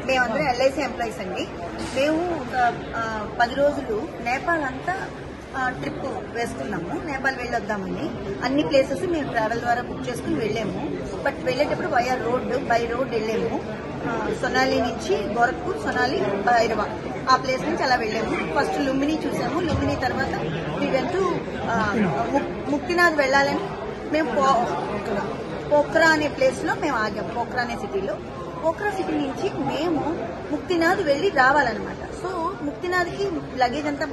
మేమందరం LIC employees అండి. మేము ఒక 10 రోజులు నేపాల్ అంతా ట్రిప్ వేసుకున్నాము. నేపాల్ వెళ్ళొద్దామని అన్ని ప్లేసెస్ మేము ట్రావెల్ ద్వారా బుక్ చేసుకుని వెళ్ళాము. బట్ వెళ్ళేటప్పుడు బై రోడ్ వెళ్ళాము. సొనాలి నుంచి గోరఖ్పూర్, సొనాలి, భైరవ ఆ ప్లేస్ నుంచి అలా వెళ్ళాము. ఫస్ట్ లుంబిని చూసాము. లుంబిని తర్వాత వెంటూ ముక్తినాథ్ వెళ్ళాలని మేము పోఖ్రా అనే ప్లేస్ లో మేము ఆగాము. పోఖ్రా అనే సిటీలో. పోఖ్రా సిటీ నుంచి మేము ముక్తినాథ్ వెళ్లి రావాలన్నమాట. సో ముక్తినాథ్కి లగేజ్ అంతా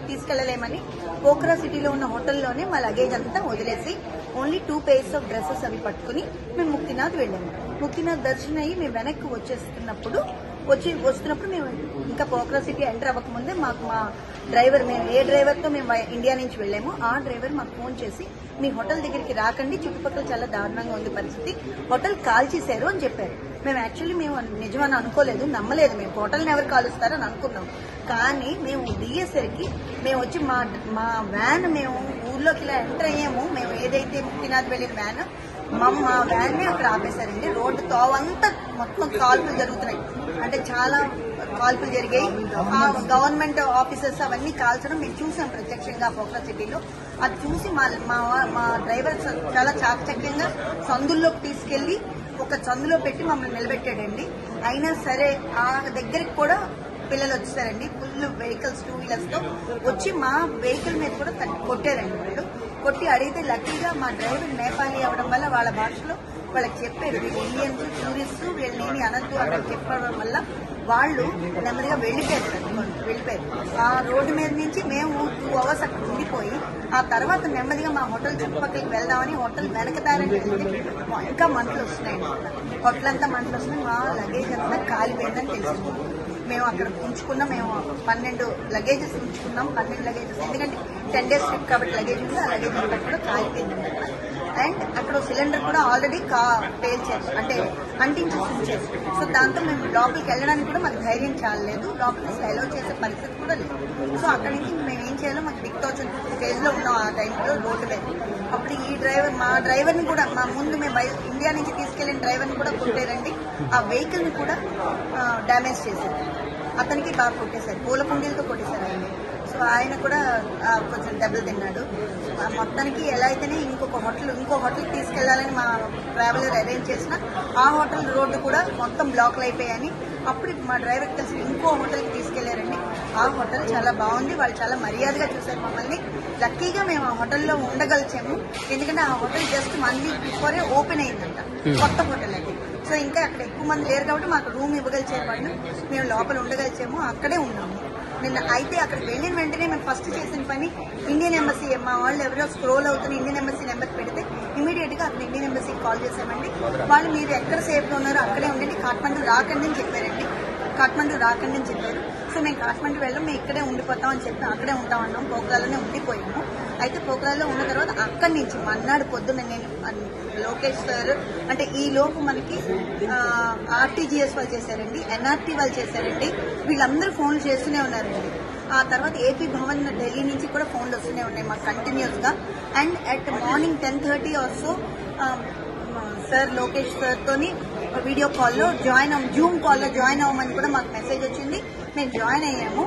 తీసుకెళ్లలేమని పోఖ్రా సిటీలో ఉన్న హోటల్లోనే మా లగేజ్ అంతా వదిలేసి ఓన్లీ 2 pairs ఆఫ్ డ్రెస్సెస్ అవి పట్టుకుని మేము ముక్తినాథ్ వెళ్ళాము. ముక్తినాథ్ దర్శనం అయ్యి మేము వెనక్కి వస్తున్నప్పుడు మేము ఇంకా పోఖ్రా సిటీ ఎంటర్ అవ్వకముందే మాకు మా డ్రైవర్, మేము ఏ డ్రైవర్తో మేము ఇండియా నుంచి వెళ్ళామో ఆ డ్రైవర్ మాకు ఫోన్ చేసి మీ హోటల్ దగ్గరికి రాకండి, చుట్టుపక్కల చాలా దారుణంగా ఉంది పరిస్థితి, హోటల్ కాల్చేశారు అని చెప్పారు. మేము నిజమని అనుకోలేదు, నమ్మలేదు. మేము హోటల్ని ఎవరు కాలుస్తారని అనుకున్నాం. కానీ మేము దిగేసరికి మేము వచ్చి మా వ్యాన్ మేము ఊర్లోకి ఇలా ఎంటర్ అయ్యాము. మేము ఏదైతే ముక్తినాథ్ వెళ్ళిన వ్యాన్ మా వ్యాన్ ని అక్కడ ఆపేశారండి. రోడ్డు తోవంతా మొత్తం కాల్పులు జరుగుతున్నాయి. అంటే చాలా కాల్పులు జరిగాయి. ఆ గవర్నమెంట్ ఆఫీసర్స్ అవన్నీ కాల్చడం మేము చూసాం ప్రత్యక్షంగా పోఖ్రా సిటీలో. అది చూసి మా డ్రైవర్ చాలా చాకచక్యంగా సందుల్లోకి తీసుకెళ్లి ఒక సందులో పెట్టి మమ్మల్ని నిలబెట్టాడండి. అయినా సరే ఆ దగ్గరికి కూడా పిల్లలు వచ్చేసారండి. ఫుల్ వెహికల్స్ 2 wheelers తో వచ్చి మా వెహికల్ మీద కూడా కొట్టారండి. వాళ్ళు కొట్టి అడిగితే లక్కీగా మా డ్రైవర్ నేపాలీ అవడం వల్ల వాళ్ళ భాషలో వాళ్ళకి చెప్పారు, వీళ్ళు ఇండియన్స్ టూరిస్ట్, వీళ్ళని అనద్దు అని చెప్పడం వల్ల వాళ్ళు నెమ్మదిగా వెళ్ళిపోయారు. ఆ రోడ్డు మీద నుంచి మేము 2 hours అక్కడ ఉండిపోయి ఆ తర్వాత నెమ్మదిగా మా హోటల్ చుట్టుపక్కలకి వెళ్దామని హోటల్ వెనకదారని వెళ్తే ఇంకా మంటలు వస్తున్నాయండి. హోటల్ అంతా మంటలు వస్తున్నాయి. మా లగేజ్ అంతా కాలిపోయిందని తెలిసింది. మేము అక్కడ ఉంచుకున్నాం. మేము 12 లగేజెస్ ఉంచుకున్నాం. 12 లగేజెస్, ఎందుకంటే 10 days ట్రిప్ కాబట్టి లగేజ్ ఉంది. ఆ లగేజ్ అంతా కూడా కాలిపోయింది అక్కడ. అండ్ అక్కడ సిలిండర్ కూడా ఆల్రెడీ పేల్చారు, అంటే అంటించేసి ఉంచారు. సో దాంతో మేము లోపలికి వెళ్ళడానికి కూడా మాకు ధైర్యం చాలలేదు. లోపలికి అలౌ చేసే పరిస్థితి కూడా లేదు. సో అక్కడి నుంచి మేము ఏం చేయాలో మాకు దిక్తోచిన స్టేజ్ లో ఉన్నాం. ఆ టైంలో రోడ్డు మీద అప్పుడు ఈ మా డ్రైవర్ని కూడా ముందు మేము ఇండియా నుంచి తీసుకెళ్లిన డ్రైవర్ని కూడా కొట్టారండి. ఆ వెహికల్ ని కూడా డ్యామేజ్ చేశారు. అతనికి బాగా కొట్టేశారు, పూల కుండీలతో కొట్టేశారు ఆయన. సో ఆయన కూడా కొంచెం దెబ్బలు తిన్నాడు. మొత్తానికి ఎలా అయితేనే ఇంకో హోటల్ తీసుకెళ్లాలని మా ట్రావెలర్ అరేంజ్ చేసిన ఆ హోటల్ రోడ్డు కూడా మొత్తం బ్లాక్లు అయిపోయాయని అప్పుడు మా డ్రైవర్కి తెలిసి ఇంకో హోటల్కి తీసుకెళ్లారండి. ఆ హోటల్ చాలా బాగుంది. వాళ్ళు చాలా మర్యాదగా చూశారు మమ్మల్ని. లక్కీగా మేము ఆ హోటల్లో ఉండగలిచాము. ఎందుకంటే ఆ hotel just 1 week before open అయిందంట, కొత్త హోటల్ అయితే. సో ఇంకా అక్కడ ఎక్కువ మంది లేరు కాబట్టి మాకు రూమ్ ఇవ్వగలిచారు వాళ్ళు. మేము లోపల ఉండగలిచాము, అక్కడే ఉన్నాము నిన్న. అయితే అక్కడికి వెళ్ళిన వెంటనే మేము ఫస్ట్ చేసిన పని ఇండియన్ ఎంబసీ, మా వాళ్ళు ఎవరో స్క్రోల్ అవుతున్న ఇండియన్ ఎంబసీ నెంబర్ పెడితే ఇమీడియట్ గా అక్కడ ఇండియన్ ఎంబసీకి కాల్ చేశామండి. వాళ్ళు మీరు ఎక్కడ సేఫ్ గా ఉన్నారో అక్కడే ఉండండి, కాఠ్మండూ రాకండి అని చెప్పారండి. సో మేము కాఠ్మండూ వెళ్ళాం, మేము ఇక్కడే ఉండిపోతాం అని చెప్పి అక్కడే ఉంటామన్నాం. పోఖ్రాలోనే ఉండిపోయాము. అయితే పోఖ్రాలో ఉన్న తర్వాత అక్కడి నుంచి మన్నాడు పొద్దున్న నేను లోకేష్ సార్, అంటే ఈ లోపు మనకి ఆర్టీజీఎస్ వాళ్ళు చేశారండి, ఎన్ఆర్టీ వాళ్ళు చేశారండి. వీళ్ళందరూ ఫోన్లు చేస్తూనే ఉన్నారండి. ఆ తర్వాత ఏపీ భవన్ ఢిల్లీ నుంచి కూడా ఫోన్లు వస్తూనే ఉన్నాయి మాకు కంటిన్యూస్ గా. And at morning 10:30 also sir Lokesh sir తోని వీడియో కాల్లో జూమ్ కాల్లో జాయిన్ అవ్వమని కూడా మాకు మెసేజ్ వచ్చింది. మేము జాయిన్ అయ్యాము.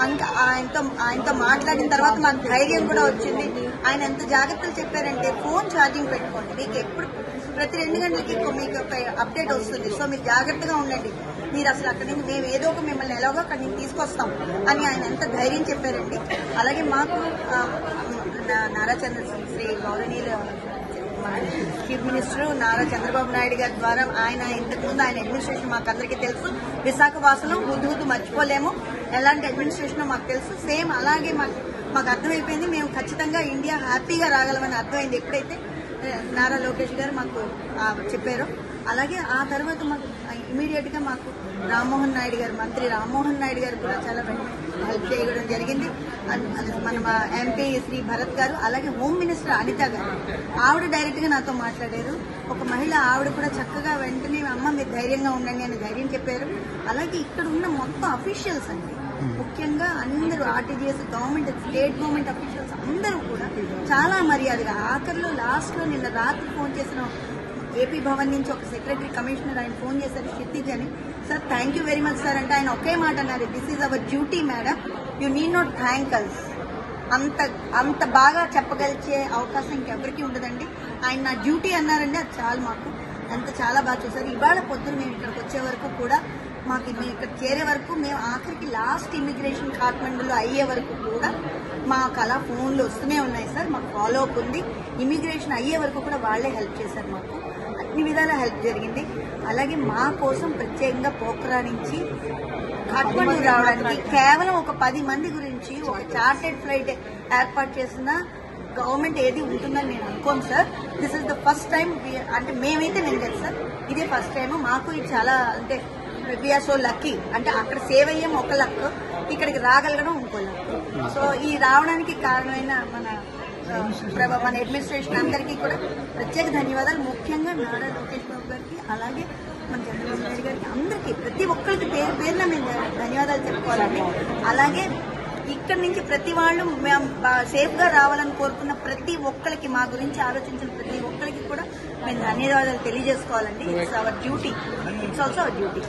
ఇంకా ఆయనతో మాట్లాడిన తర్వాత మాకు ధైర్యం కూడా వచ్చింది. ఆయన ఎంత జాగ్రత్తలు చెప్పారంటే ఫోన్ ఛార్జింగ్ పెట్టుకోండి, మీకు ఎప్పుడు ప్రతి 2 గంటలకి మీకు అప్డేట్ వస్తుంది. సో మీరు జాగ్రత్తగా ఉండండి, మీరు అసలు అక్కడి నుంచి మేము ఏదో ఒక మిమ్మల్ని ఎలాగో అక్కడి నుంచి తీసుకొస్తాం అని ఆయన ఎంత ధైర్యం చెప్పారండి. అలాగే మాకు నారా శ్రీ గౌరవనీయులు చీఫ్ మినిస్టర్ నారా చంద్రబాబు నాయుడు గారి ద్వారా ఆయన ఇంతకుముందు ఆయన అడ్మినిస్ట్రేషన్ మాకు అందరికీ తెలుసు. విశాఖ వాసులు హుద్దు మర్చిపోలేము, ఎలాంటి అడ్మినిస్ట్రేషన్ మాకు తెలుసు. సేమ్ అలాగే మాకు అర్థమైపోయింది. మేము ఖచ్చితంగా ఇండియా హ్యాపీగా రాగలమని అర్థమైంది ఎప్పుడైతే నారా లోకేష్ గారు మాకు చెప్పారో. అలాగే ఆ తర్వాత మాకు ఇమీడియట్ గా మాకు మంత్రి రామ్మోహన్ నాయుడు గారు కూడా చాలా హెల్ప్ చేయడం జరిగింది. మన ఎంపీ శ్రీ భరత్ గారు, అలాగే హోమ్ మినిస్టర్ అనిత గారు, ఆవిడ డైరెక్ట్ గా నాతో మాట్లాడారు. ఒక మహిళ, ఆవిడ కూడా చక్కగా వెంటనే అమ్మ మీరు ధైర్యంగా ఉండండి అని ధైర్యం చెప్పారు. అలాగే ఇక్కడ ఉన్న మొత్తం అఫీషియల్స్ అండి, ముఖ్యంగా అందరూ RTGS government, state government officials అందరూ కూడా చాలా మర్యాదగా, ఆఖరిలో లాస్ట్ లో నిన్న రాత్రి ఫోన్ చేసిన ఏపీ భవన్ నుంచి ఒక సెక్రటరీ కమిషనర్ ఆయన ఫోన్ చేశారు, క్షితిజ్ అని. Sir thank you very much sir అంటే ఆయన ఒకే మాట అన్నారు, this is our duty madam, you need not thank us. అంత బాగా చెప్పగలిచే అవకాశం ఇంకెవరికి ఉండదండి. ఆయన నా డ్యూటీ అన్నారండి, అది చాలు మాకు. అంత చాలా బాగా చేశారు. ఇవాళ పొద్దున మేము ఇక్కడికి వచ్చే వరకు కూడా మేము ఇక్కడ చేరే వరకు మేము ఆఖరికి లాస్ట్ ఇమిగ్రేషన్ కాఠ్మండూలో అయ్యే వరకు కూడా మాకు అలా ఫోన్లు వస్తూనే ఉన్నాయి సార్. మాకు ఫాలో అప్ ఉంది. ఇమిగ్రేషన్ అయ్యే వరకు కూడా వాళ్లే హెల్ప్ చేశారు, మాకు అన్ని విధాలా హెల్ప్ జరిగింది. అలాగే మా కోసం ప్రత్యేకంగా పోఖ్రా నుంచి కాఠ్మండూ రావడానికి కేవలం ఒక 10 మంది గురించి ఒక చార్టెడ్ ఫ్లైట్ ఏర్పాటు చేసిన గవర్నమెంట్ ఏది ఉంటుందని నేను అనుకోను sir. This is the first time, అంటే మేమైతే వినలేదు సార్, ఇదే ఫస్ట్ టైం. మాకు ఇది చాలా అంటే వీఆర్ సో లక్కీ. అంటే అక్కడ సేవ్ అయ్యాం ఒక లక్, ఇక్కడికి రాగలగడం ఇంకో లక్. సో ఈ రావడానికి కారణమైన మన అడ్మినిస్ట్రేషన్ అందరికీ కూడా ప్రత్యేక ధన్యవాదాలు. ముఖ్యంగా నారా లోకేష్ బాబు గారికి, అలాగే మన చంద్రబాబు నాయుడు గారికి, అందరికీ ప్రతి ఒక్కరికి పేరు పేరున మేము ధన్యవాదాలు చెప్పుకోవాలండి. అలాగే ఇక్కడి నుంచి ప్రతి వాళ్ళు మేము సేఫ్ గా రావాలని కోరుకున్న ప్రతి ఒక్కరికి, మా గురించి ఆలోచించిన ప్రతి ఒక్కరికి కూడా మేము ధన్యవాదాలు తెలియజేసుకోవాలండి. It's our duty, it's also our duty.